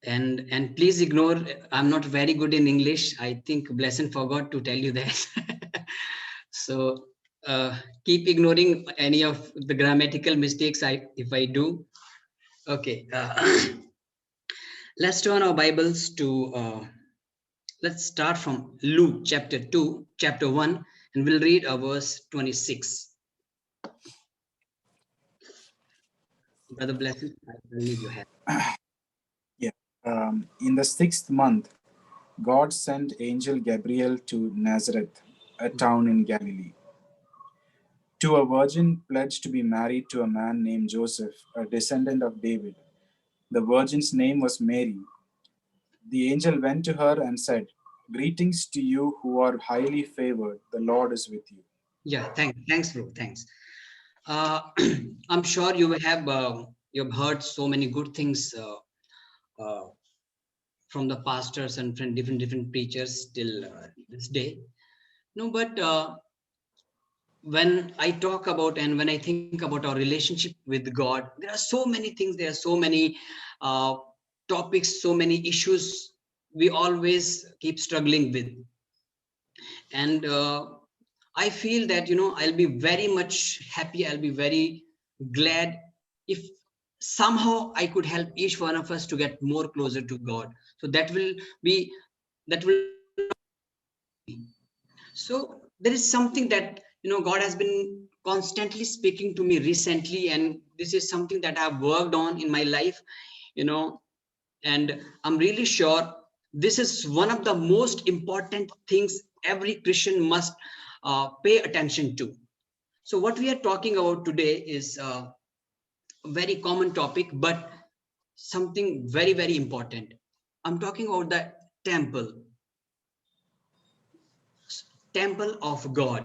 And please ignore, I'm not very good in English. I think Blessing forgot to tell you that. So keep ignoring any of the grammatical mistakes if I do. Okay, let's turn our Bibles to let's start from Luke chapter 2, chapter 1, and we'll read verse 26. Brother Blessing, I will need your help. Yeah. In the 6th month, God sent angel Gabriel to Nazareth, a town in Galilee, to a virgin pledged to be married to a man named Joseph, a descendant of David. The virgin's name was Mary. The angel went to her and said, "Greetings to you who are highly favored, the Lord is with you." Yeah, thanks, bro. Thanks. Uh, I'm sure you've heard so many good things uh, from the pastors and from different preachers till this day. No, but when I talk about and when I think about our relationship with God, there are so many things. There are so many uh, topics, so many issues we always keep struggling with, and I feel that I'll be very much happy. I'll be very glad if somehow I could help each one of us to get more closer to God. So that will so there is something that God has been constantly speaking to me recently, and this is something that I've worked on in my life, you know, and I'm really sure this is one of the most important things every Christian must pay attention to. So what we are talking about today is a very common topic, but something very important. I'm talking about the temple, temple of God.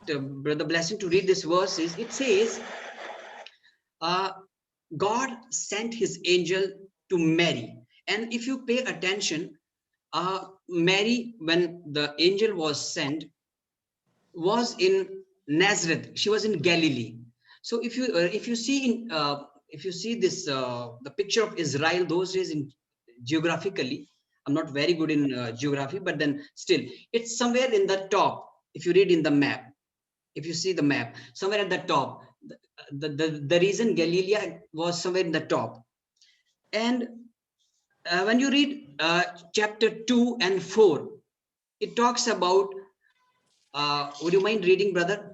Brother Blessing to read this verse is it says, uh, God sent his angel to Mary. And if you pay attention, Mary, when the angel was sent, was in Nazareth. She was in Galilee. So if you see this the picture of Israel those days in geographically, I'm not very good in geography, but then still it's somewhere in the top. If you read in the map, if you see the map, somewhere at the top, the reason Galilee was somewhere in the top. And when you read chapter 2 and 4, it talks about, would you mind reading, brother?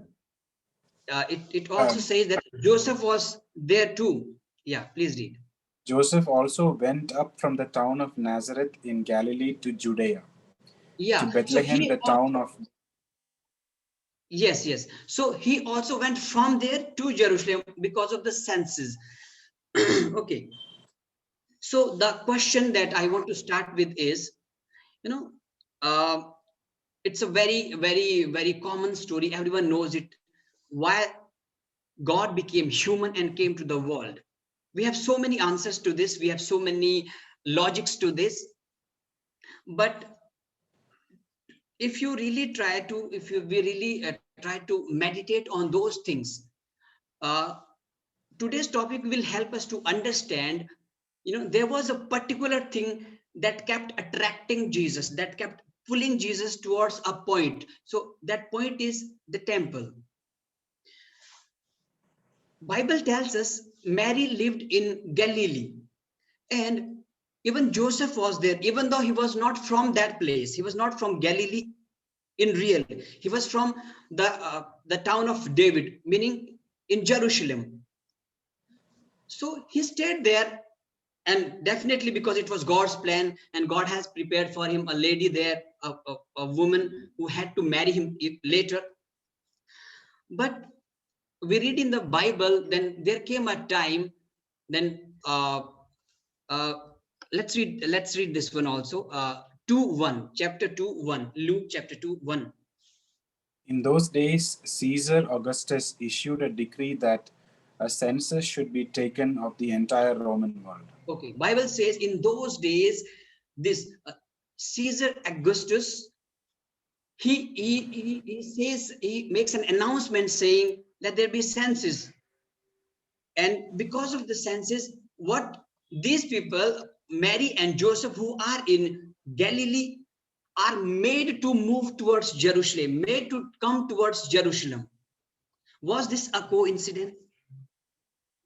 It also Um, says that Joseph was there too. Yeah, please read. Joseph also went up from the town of Nazareth in Galilee to Judea, to Yeah, so Bethlehem, the town of. yes. So he also went from there to Jerusalem because of the census. Okay, so the question that I want to start with is, you know, uh, it's a very common story. Everyone knows it. Why God became human and came to the world. We have so many answers to this. We have so many logics to this. But if we really try to meditate on those things, uh, today's topic will help us to understand, there was a particular thing that kept attracting Jesus, that kept pulling Jesus towards a point. So that point is the temple. Bible tells us Mary lived in Galilee, and even Joseph was there, even though he was not from that place. He was not from Galilee in real. He was from the town of David, meaning in Jerusalem. So he stayed there, and definitely because it was God's plan, and God has prepared for him a lady there, a woman who had to marry him later. But we read in the Bible, then there came a time, then uh, let's read this one also. 2 1, chapter 2 1, Luke chapter 2 1. In those days, Caesar Augustus issued a decree that a census should be taken of the entire Roman world. Okay, Bible says in those days, this Caesar Augustus, he says, he makes an announcement saying, let there be census. And because of the census, what these people, Mary and Joseph, who are in Galilee, are made to move towards Jerusalem, made to come towards Jerusalem. Was this a coincidence?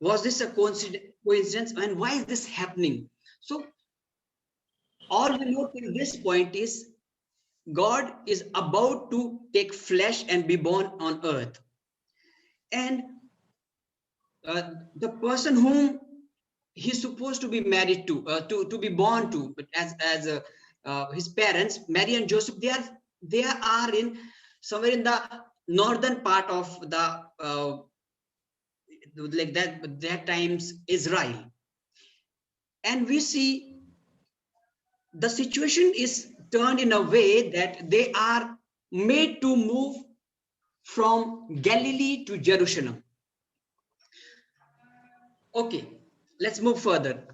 Was this a coincidence? And why is this happening? So all we know till this point is God is about to take flesh and be born on earth. And the person whom he's supposed to be married to be born to, but as his parents, Mary and Joseph, they are in somewhere in the northern part of the like that times Israel, and we see the situation is turned in a way that they are made to move from Galilee to Jerusalem. Okay, let's move further.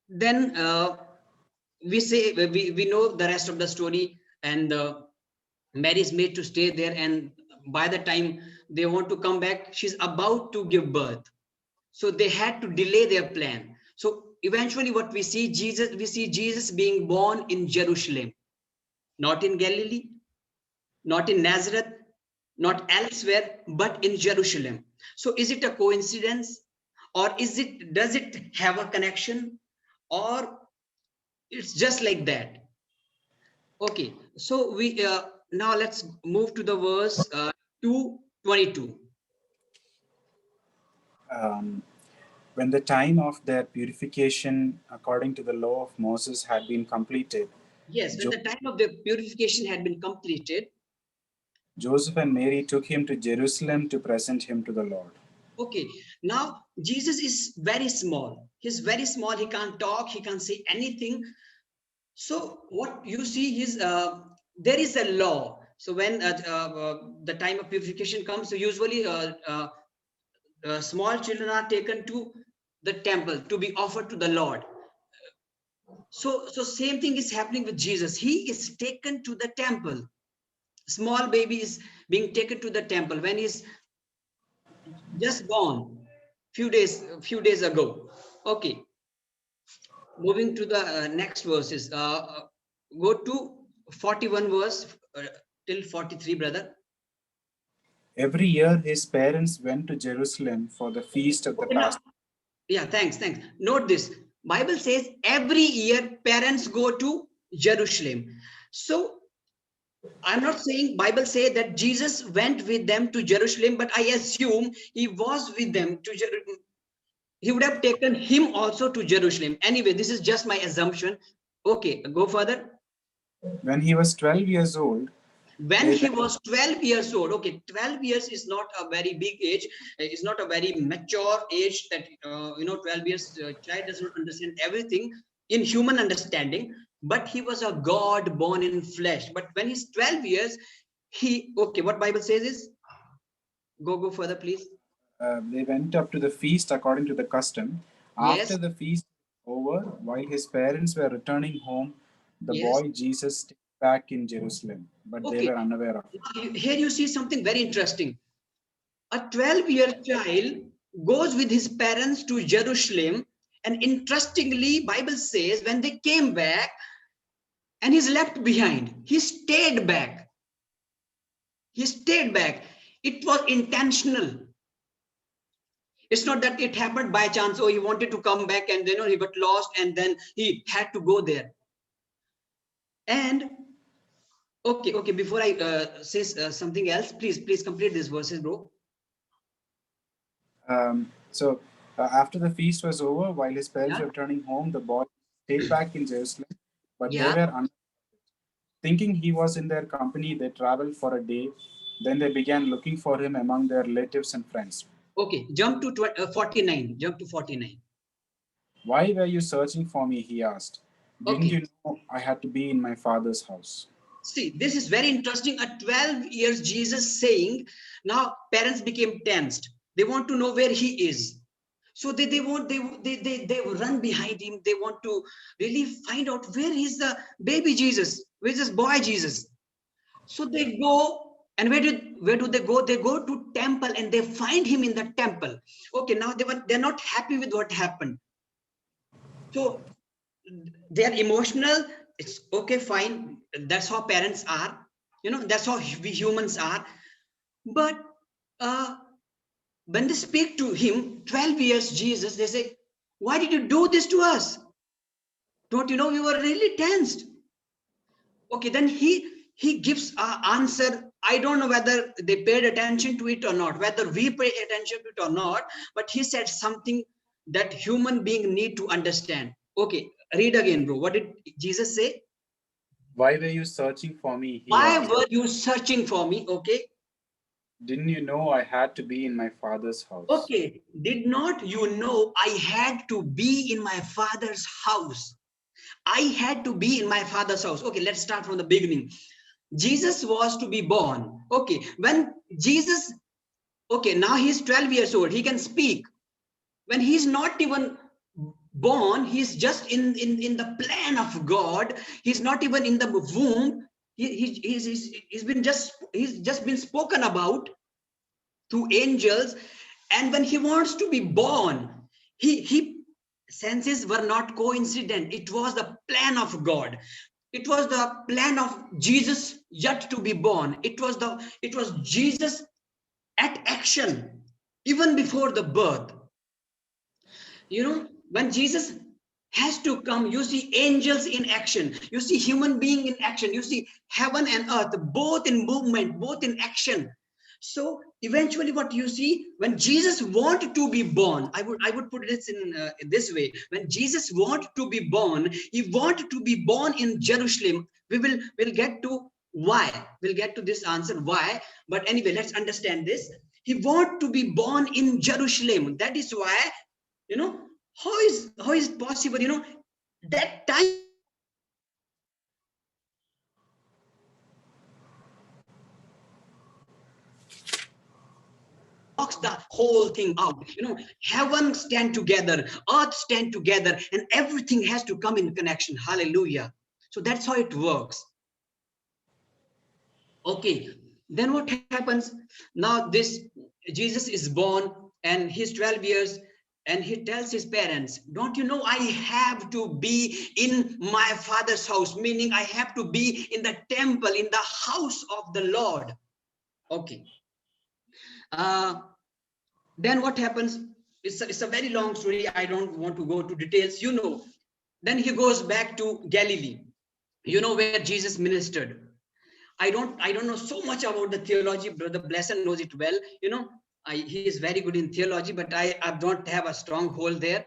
Then we know the rest of the story, and Mary is made to stay there, and by the time they want to come back, she's about to give birth. So they had to delay their plan. So eventually, what we see Jesus being born in Jerusalem, not in Galilee, not in Nazareth, not elsewhere, but in Jerusalem. So is it a coincidence, or does it have a connection, or it's just like that? Okay, so we now let's move to the verse 2:22. Um, when the time of their purification according to the law of Moses had been completed, Yes, when Jo- the time of the purification had been completed. Joseph and Mary took him to Jerusalem to present him to the Lord. Okay, now Jesus is very small. He's very small. He can't talk. He can't say anything. So what you see is there is a law. So when the time of purification comes, so usually small children are taken to the temple to be offered to the Lord. So same thing is happening with Jesus. He is taken to the temple. Small baby is being taken to the temple when he's just gone few days ago. Okay, moving to the next verses. Go to 41 verse till 43, brother. Every year his parents went to Jerusalem for the feast of the Okay, now, Passover. yeah, thanks. Note this. Bible says every year parents go to Jerusalem. So I'm not saying Bible say that Jesus went with them to Jerusalem, but I assume he was with them to Jerusalem. He would have taken him also to Jerusalem. Anyway, this is just my assumption. Okay, go further. When he was 12 years old, When they he went, was 12 years old. Okay, 12 years is not a very big age. It's not a very mature age that 12 years child does not understand everything in human understanding, but he was a God born in flesh. But when he's 12 years, okay, what Bible says is, go further, please. they went up to the feast according to the custom. After Yes, the feast over, while his parents were returning home, the yes. boy Jesus stayed back in Jerusalem, but they Okay, were unaware of it. here you see something very interesting. A 12-year child goes with his parents to Jerusalem, and interestingly, Bible says when they came back and he's left behind, he stayed back. He stayed back. It was intentional. It's not that it happened by chance. Oh, he wanted to come back and then he got lost and then he had to go there. And okay. Before I say something else, please complete these verses, bro. So after the feast was over, while his parents Yeah, were returning home, the boy stayed back in Jerusalem, but they yeah. were thinking he was in their company. They traveled for a day. Then they began looking for him among their relatives and friends. Okay, jump to 49. Jump to 49. Why were you searching for me? He asked. Didn't Okay. you know I had to be in my father's house? See, this is very interesting. At 12 years, Jesus saying, now parents became tensed. They want to know where he is. So they run behind him. They want to really find out where is the baby Jesus, where is this boy Jesus. So they go And where do they go? They go to temple and they find him in the temple. Okay, now they're not happy with what happened. So they are emotional. It's okay, fine. That's how parents are. That's how we humans are. But uh, when they speak to him, 12 years Jesus, they say, why did you do this to us? Don't you know we were really tensed? Okay, then he gives an answer. I don't know whether they paid attention to it or not, whether we pay attention to it or not, but he said something that human being need to understand. Okay, read again, bro. What did Jesus say? Why were you searching for me? He Why asked. were you searching for me? Okay. Didn't you know I had to be in my father's house? Okay. Did not you know I had to be in my father's house? I had to be in my father's house. Okay, let's start from the beginning. Jesus was to be born. Okay, when Jesus, okay, now he's 12 years old. He can speak. When he's not even born, he's just in the plan of God. He's not even in the womb. He's just been spoken about through angels. And when he wants to be born, he senses were not coincident. It was the plan of God. It was the plan of Jesus yet to be born. It was Jesus at action even before the birth. When Jesus has to come, you see angels in action, you see human being in action, you see heaven and earth both in movement, both in action. So eventually what you see, when Jesus wanted to be born, I would put this in this way. When Jesus wanted to be born, he wanted to be born in Jerusalem. We'll get to why. We'll get to this answer why. But anyway, let's understand this. He wanted to be born in Jerusalem. That is why, you know how is possible, that time works the whole thing out. Heaven stand together, earth stand together, and everything has to come in connection. Hallelujah. So that's how it works. Okay, then what happens now? This Jesus is born and he's 12 years, and he tells his parents, don't you know I have to be in my father's house, meaning I have to be in the temple, in the house of the Lord. Okay. uh, then what happens? It's a very long story. I don't want to go to details. Then he goes back to Galilee, where Jesus ministered. I don't know so much about the theology. Brother Blesson knows it well. He is very good in theology, but I don't have a strong hold there.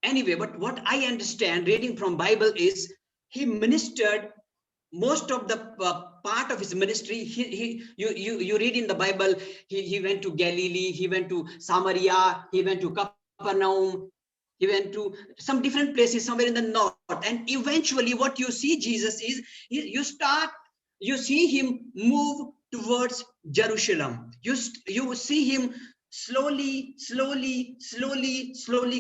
Anyway, but what I understand reading from Bible is he ministered most of the part of his ministry. You read in the Bible, he went to Galilee, he went to Samaria, he went to Capernaum, he went to some different places somewhere in the north. And eventually what you see Jesus is, you see him move towards Jerusalem. You see him slowly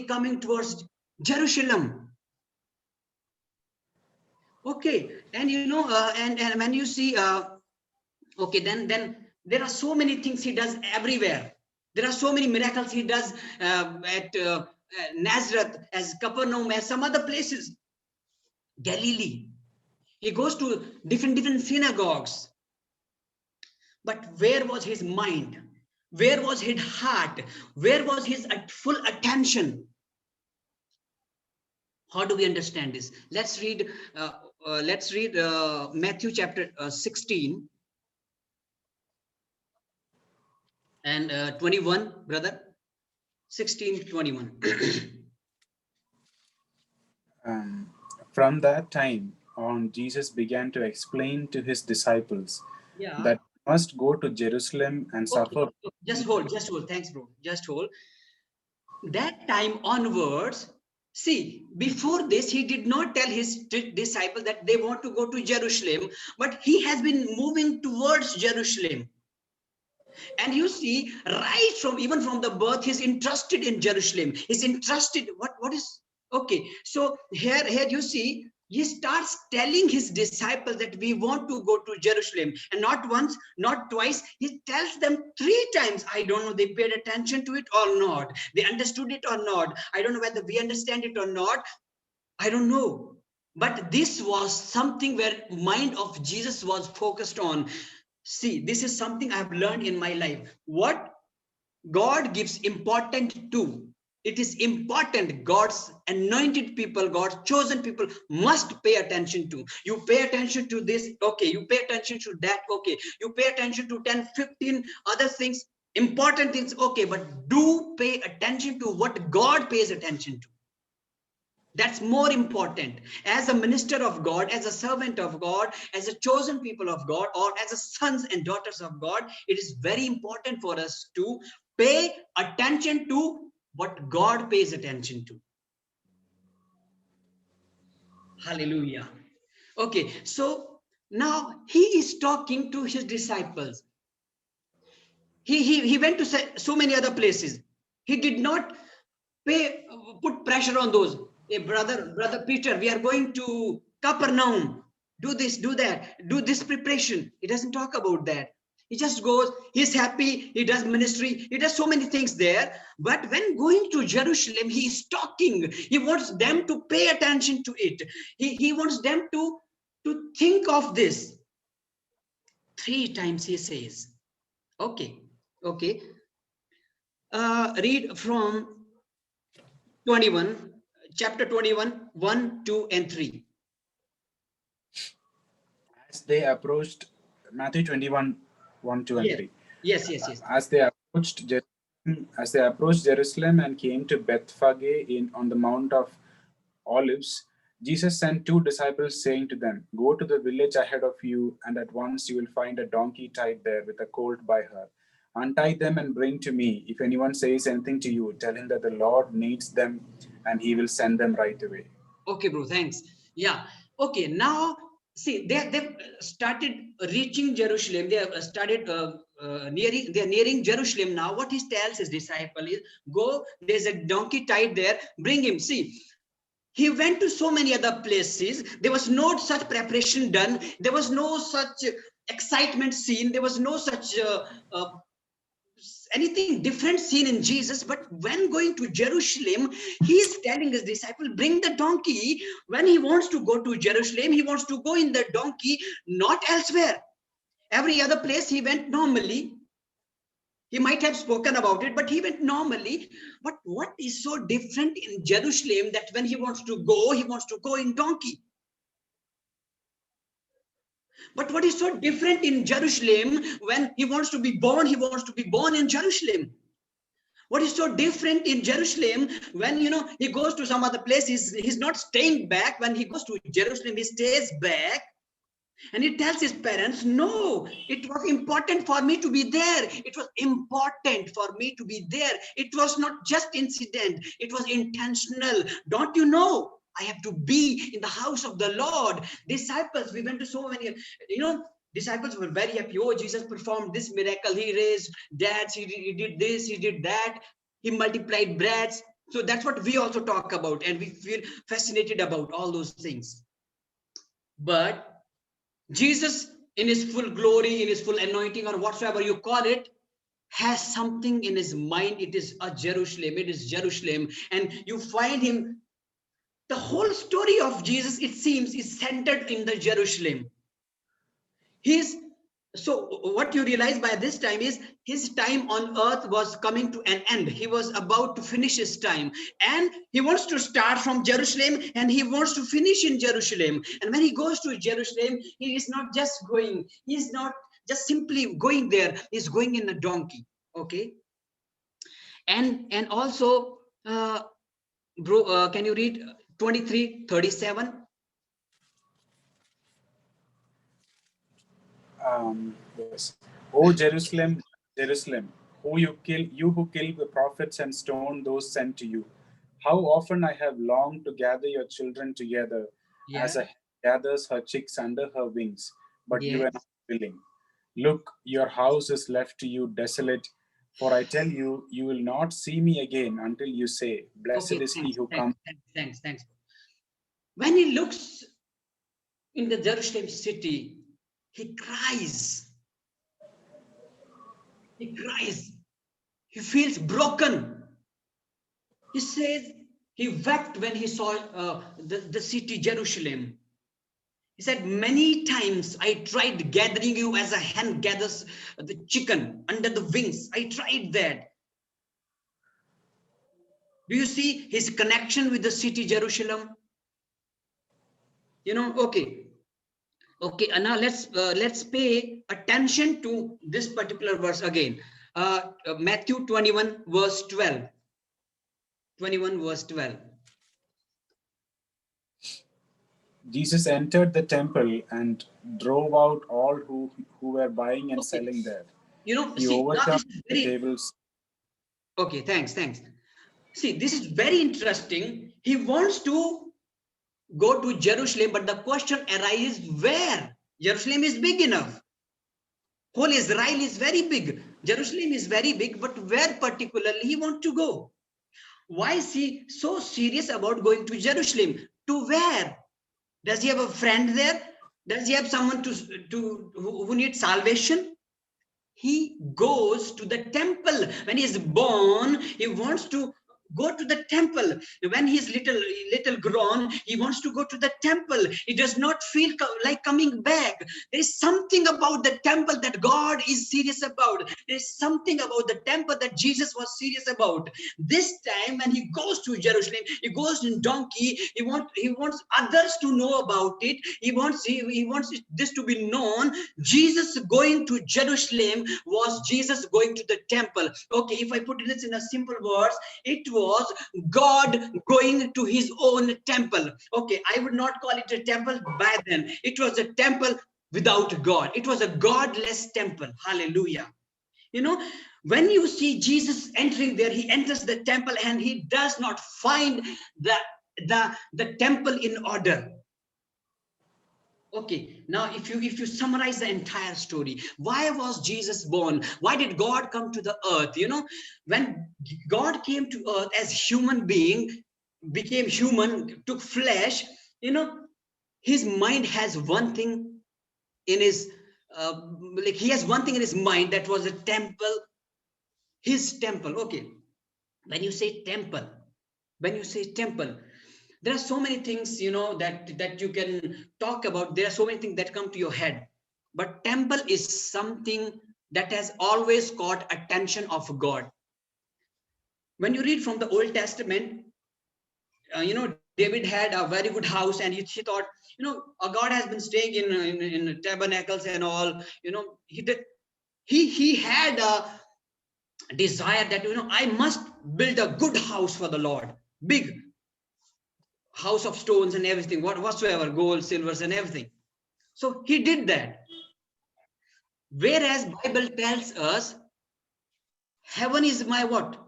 coming towards Jerusalem. Okay, and and when you see, okay, then there are so many things he does everywhere. There are so many miracles he does at Nazareth, as Capernaum, as some other places, Galilee. He goes to different synagogues. But where was his mind? Where was his heart? Where was his full attention? How do we understand this? Let's read Matthew chapter 16 and 21, brother. 16:21. Um, from that time on, Jesus began to explain to his disciples Yeah. that he must go to Jerusalem and Okay. suffer. Just hold. Thanks, bro. Just hold. That time onwards, see, before this, he did not tell his disciples that they want to go to Jerusalem, but he has been moving towards Jerusalem. And you see, right from even from the birth, he's interested in Jerusalem. He's interested. What is okay? So here you see, he starts telling his disciples that we want to go to Jerusalem. And not once, not twice. He tells them 3 times. I don't know, they paid attention to it or not. They understood it or not. I don't know whether we understand it or not. I don't know. But this was something where mind of Jesus was focused on. See, this is something I have learned in my life. What God gives important to. It is important. God's anointed people, God's chosen people must pay attention to. You pay attention to this, okay. You pay attention to that, okay. You pay attention to 10, 15 other things, important things, okay. But do pay attention to what God pays attention to. That's more important. As a minister of God, as a servant of God, as a chosen people of God, or as a sons and daughters of God, it is very important for us to pay attention to what God pays attention to. Hallelujah. Okay, so now he is talking to his disciples. He went to so many other places. He did not put pressure on those. Hey, brother Peter, we are going to Capernaum. Do this, do that, do this preparation. He doesn't talk about that. He just goes, he's happy, he does ministry, he does so many things there. But when going to Jerusalem, he is talking. He wants them to pay attention to it. He wants them to think of this. 3 times he says, okay, okay. Read from 21, chapter 21, 1, 2, and 3. As they approached, Matthew 21, 1, 2, and Yes, 3. yes. As they approached Jerusalem and came to Bethphage on the Mount of Olives, Jesus sent two disciples, saying to them, "Go to the village ahead of you, and at once you will find a donkey tied there with a colt by her. Untie them and bring to me. If anyone says anything to you, tell him that the Lord needs them, and he will send them right away." Okay, bro, thanks. Yeah. Okay, now see, they've started reaching Jerusalem. They have started they're nearing Jerusalem now. What he tells his disciple is, go, there's a donkey tied there, bring him. See, he went to so many other places. There was no such preparation done. There was no such excitement seen. There was no such anything different seen in Jesus. But when going to Jerusalem, he's telling his disciple, bring the donkey. When he wants to go to Jerusalem, he wants to go in the donkey, not elsewhere. Every other place he went normally. He might have spoken about it, but he went normally. But what is so different in Jerusalem that when he wants to go in donkey? But what is so different in Jerusalem when he wants to be born? He wants to be born in Jerusalem. What is so different in Jerusalem when he goes to some other place? He's not staying back. When he goes to Jerusalem, he stays back. And he tells his parents, no, it was important for me to be there. It was important for me to be there. It was not just incident. It was intentional. Don't you know? I have to be in the house of the Lord. Disciples, we went to so many, disciples were very happy. Oh, Jesus performed this miracle. He raised dads. He did this. He did that. He multiplied breads. So that's what we also talk about. And we feel fascinated about all those things. But Jesus, in his full glory, in his full anointing, or whatsoever you call it, has something in his mind. It is a Jerusalem. It is Jerusalem. And you find him, the whole story of Jesus, it seems, is centered in the Jerusalem. So what you realize by this time is his time on earth was coming to an end. He was about to finish his time, and he wants to start from Jerusalem and he wants to finish in Jerusalem. And when he goes to Jerusalem, he is not just going, he's not just simply going there, he's going in a donkey. Okay. And also bro, can you read 23:37? Yes. O Jerusalem, Jerusalem, you who kill the prophets and stone those sent to you. How often I have longed to gather your children together as Yeah. a hen gathers her chicks under her wings, but you are not Yes. willing. Look, your house is left to you desolate, for I tell you, you will not see me again until you say, "Blessed Okay, is he thanks, who thanks, comes." thanks, thanks, thanks. When he looks in the Jerusalem city. He cries. He cries. He feels broken. He says he wept when he saw the city Jerusalem. He said, many times I tried gathering you as a hen gathers the chicken under the wings. I tried that. Do you see his connection with the city Jerusalem? Okay. Okay, and now let's pay attention to this particular verse again. Matthew 21 verse 12. 21 verse 12. Jesus entered the temple and drove out all who were buying and Okay. selling there. He See, now this overturned is the very tables. okay. Thanks. See, this is very interesting. He wants to go to Jerusalem, but the question arises where? Jerusalem is big enough. Whole Israel is very big. Jerusalem is very big, but where particularly he wants to go? Why is he so serious about going to Jerusalem? To where? Does he have a friend there? Does he have someone who needs salvation? He goes to the temple. When he is born, he wants to go to the temple. When he's little grown, he wants to go to the temple. He does not feel like coming back. There is something about the temple that God is serious about. There is something about the temple that Jesus was serious about. This time when he goes to Jerusalem, he goes in donkey. He wants others to know about it. He wants this to be known. Jesus going to Jerusalem was Jesus going to the temple. Okay, if I put this in a simple words, it was God going to his own temple. Okay, I would not call it a temple by then. It was a temple without God. It was a godless temple. Hallelujah. When you see Jesus entering there, he enters the temple and he does not find the temple in order. Okay, now if you summarize the entire story, why was Jesus born? Why did God come to the earth? When God came to earth as human being, became human, took flesh, his mind has one thing in his like he has one thing in his mind, that was a temple, his temple. Okay, when you say temple, there are so many things that you can talk about. There are so many things that come to your head, but temple is something that has always caught attention of God. When you read from the Old Testament, David had a very good house, and he thought, God has been staying in tabernacles and all. He had a desire that I must build a good house for the Lord, big house of stones and everything, whatsoever, gold, silvers, and everything. So he did that. Whereas Bible tells us, heaven is my what?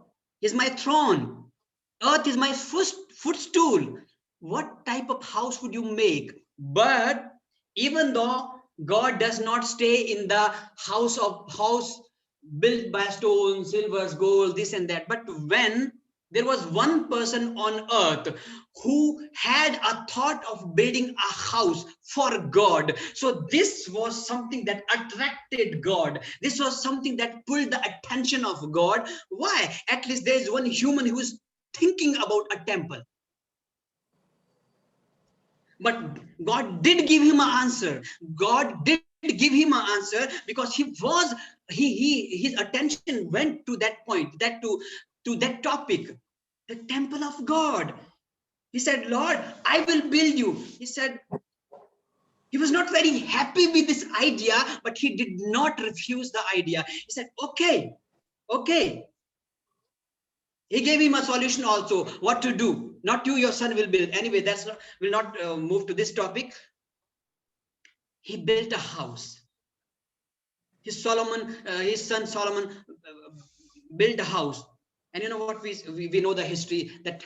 Is my throne. Earth is my footstool. What type of house would you make? But even though God does not stay in the house built by stone, silvers, gold, this and that, but when there was one person on earth who had a thought of building a house for God. So this was something that attracted God. This was something that pulled the attention of God. Why? At least there is one human who is thinking about a temple. But God did give him an answer. God did give him an answer, because his attention went to that point, to that topic, the temple of God. He said, Lord, I will build you. He was not very happy with this idea, but he did not refuse the idea. He said, okay. He gave him a solution also, what to do. Not you, your son will build. Anyway, will not move to this topic. He built a house. His son Solomon built a house. And you know what, we know the history, that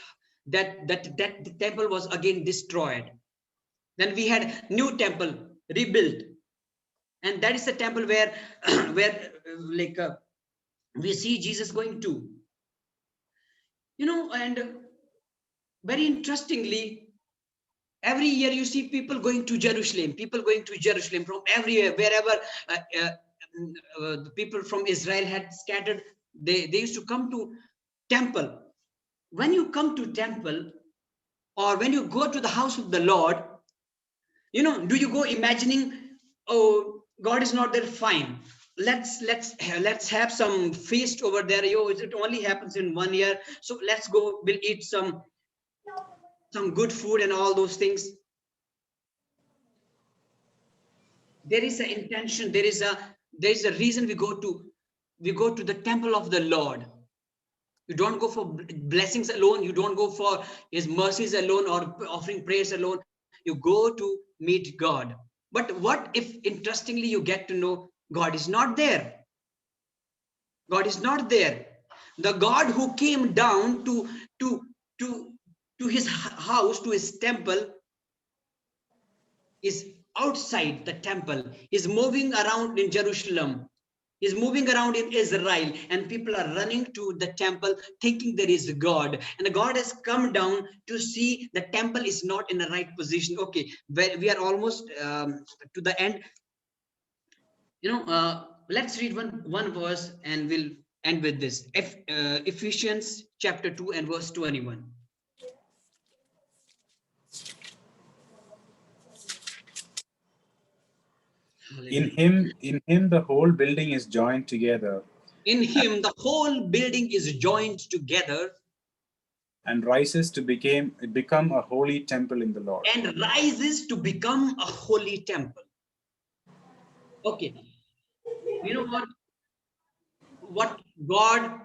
the temple was again destroyed. Then we had new temple rebuilt, and that is the temple where where we see Jesus going to. And very interestingly, Every year you see people going to Jerusalem, people going to Jerusalem from everywhere, wherever the people from Israel had scattered, they used to come to temple. When you come to temple, or when you go to the house of the Lord, do you go imagining, oh, God is not there? Fine. Let's have some feast over there. It only happens in 1 year. So let's go, we'll eat some good food and all those things. There is an intention, there is a reason we go to the temple of the Lord. You don't go for blessings alone, you don't go for his mercies alone or offering prayers alone. You go to meet God. But what if interestingly you get to know God is not there? God is not there. The God who came down to to to his house, to his temple, is outside the temple, is moving around in Jerusalem, is moving around in Israel, and people are running to the temple thinking there is God. And God has come down to see the temple is not in the right position. Okay, we are almost to the end. Let's read one verse and we'll end with this. Ephesians chapter 2 and verse 21. In him the whole building is joined together In him the whole building is joined together and rises to become a holy temple in the Lord. and rises to become a holy temple. Okay, you know what God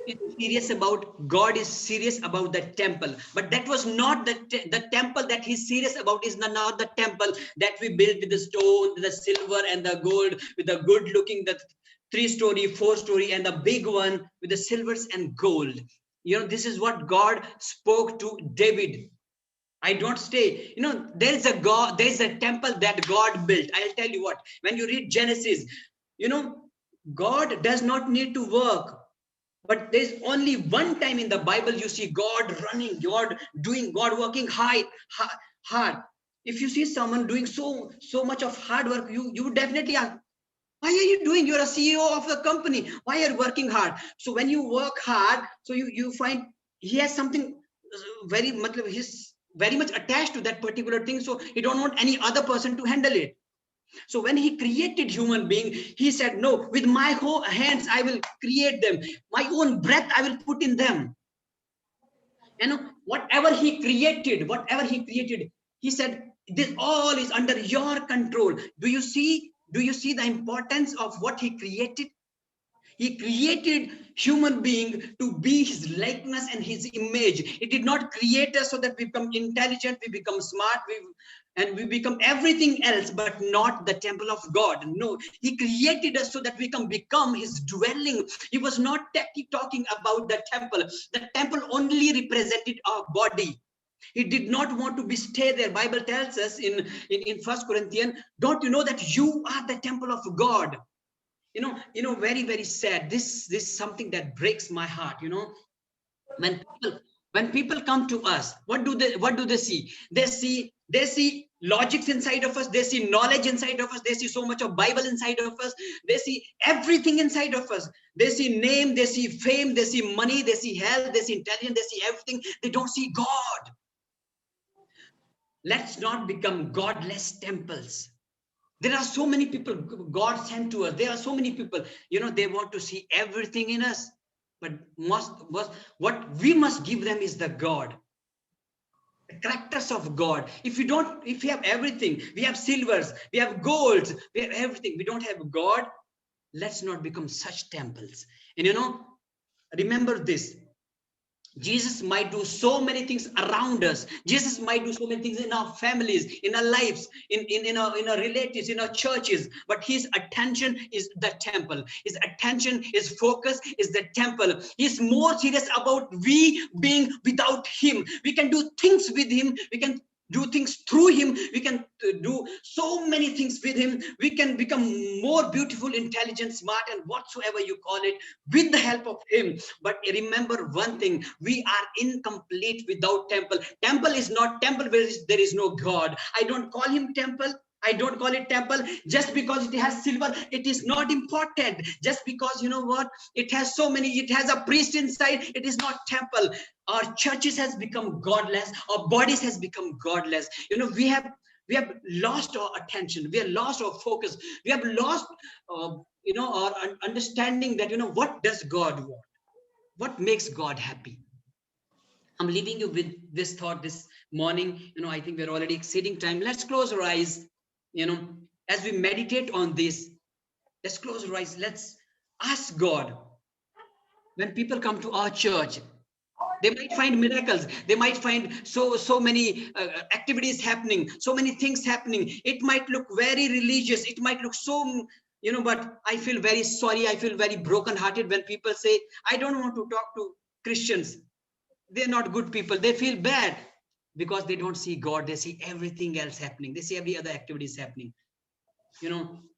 is serious about? God is serious about the temple, but that was not the temple that he's serious about. Is not the temple that we built with the stone, the silver and the gold, with the good looking, the 3-story, 4-story, and the big one with the silvers and gold. This is what God spoke to David. I don't stay. There is a God, there is a temple that God built. I'll tell you what, when you read Genesis, God does not need to work. But there's only one time in the Bible you see God running, God doing, God working hard. If you see someone doing so much of hard work, you would definitely ask, why are you doing? You're a CEO of the company. Why are you working hard? So when you work hard, so you find he has something he's very much attached to that particular thing. So he don't want any other person to handle it. So when he created human being, he said, no, with my hands, I will create them. My own breath, I will put in them. Whatever he created, he said, this all is under your control. Do you see the importance of what he created? He created human being to be his likeness and his image. He did not create us so that we become intelligent, we become smart, and we become everything else, but not the temple of God. No, he created us so that we can become his dwelling. He was not talking about the temple. The temple only represented our body. He did not want to be stay there. Bible tells us in 1 Corinthians, don't you know that you are the temple of God? Very, very sad. This is something that breaks my heart. When people come to us, what do they see? They see logics inside of us. They see knowledge inside of us. They see so much of Bible inside of us. They see everything inside of us. They see name, they see fame, they see money, they see health, they see intelligence, they see everything. They don't see God. Let's not become godless temples. There are so many people God sent to us. There are so many people, they want to see everything in us. But what we must give them is the God, the characters of God. If we have everything, we have silvers, we have golds, we have everything, we don't have God, let's not become such temples. And remember this. Jesus might do so many things around us. Jesus might do so many things in our families, in our lives, in our relatives, in our churches. But his attention is the temple. His attention, his focus is the temple. He's more serious about we being without him. We can do things with him. We can do things through him. We can do so many things with him. We can become more beautiful, intelligent, smart, and whatsoever you call it, with the help of him. But remember one thing, we are incomplete without temple. Temple is not temple where there is no God. I don't call him temple. I don't call it temple just because it has silver. It is not important. Just because, you know what, it has so many, it has a priest inside. It is not temple. Our churches has become godless. Our bodies has become godless. You know, we have lost our attention. We have lost our focus. We have lost, our understanding that, what does God want? What makes God happy? I'm leaving you with this thought this morning. I think we're already exceeding time. Let's close our eyes. You know, as we meditate on this, let's close our eyes. Let's ask God. When people come to our church, they might find miracles. They might find so many activities happening, so many things happening. It might look very religious. It might look so, but I feel very sorry. I feel very brokenhearted when people say, I don't want to talk to Christians. They're not good people. They feel bad because they don't see God. They see everything else happening. They see every other activities happening.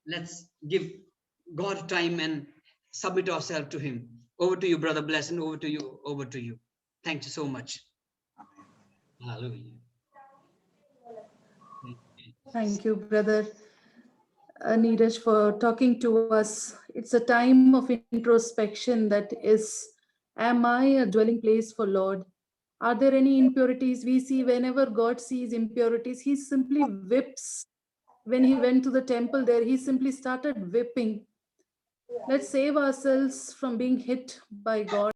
Let's give God time and submit ourselves to him. Over to you, brother Blessing. Over to you. Over to you. Thank you so much. Hallelujah. Thank you, brother Neeraj, for talking to us. It's a time of introspection that is, am I a dwelling place for Lord? Are there any impurities? We see whenever God sees impurities, he simply whips. When he went to the temple there, he simply started whipping. Let's save ourselves from being hit by God.